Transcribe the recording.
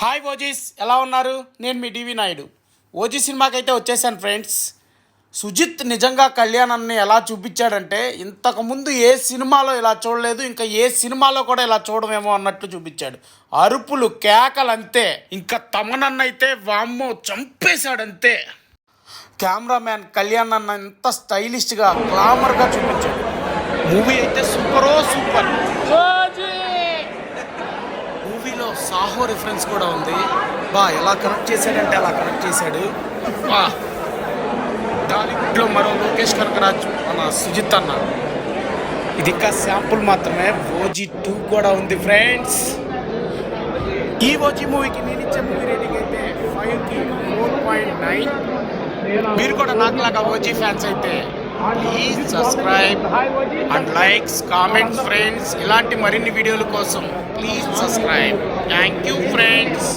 Hi OGs, ఎలా ఉన్నారు? నేను మీ డివి నాయుడు. ఓజీ సినిమాకి అయితే వచ్చేసాను ఫ్రెండ్స్. సుజిత్ నిజంగా కళ్యాణ్ అన్ని ఎలా చూపించాడంటే ఇంతకుముందు ఏ సినిమాలో ఇలా చూడలేదు, ఇంకా ఏ సినిమాలో కూడా ఇలా చూడమేమో అన్నట్లు చూపించాడు. అరుపులు, కేకలు అంతే. ఇంకా తమనన్న అయితే వామ్మో చంపేశాడంతే. కెమెరామ్యాన్ కళ్యాణ్ అన్న ఎంత స్టైలిష్గా, గ్లామర్గా చూపించాడు. మూవీ అయితే సూపరో సూపర్. మూవీలో సాహో రిఫరెన్స్ కూడా ఉంది. ఎలా కనెక్ట్ చేశాడంటే అలా కనెక్ట్ చేశాడు. టాలీవుడ్లో మరో లోకేష్ కనకరాజు మన సుజిత్ అన్న. ఇది ఇంకా శాంపుల్ మాత్రమే. ఓజీ 2 కూడా ఉంది ఫ్రెండ్స్. ఈ ఓజీ మూవీకి నేను ఇచ్చే మూవీ రేటింగ్ అయితే 5కి 4.9. మీరు కూడా నాకులాగా ఓజీ ఫ్యాన్స్ అయితే please subscribe and likes, comments friends. ఇలాంటి మరిన్ని వీడియోల కోసం please subscribe. Thank you friends.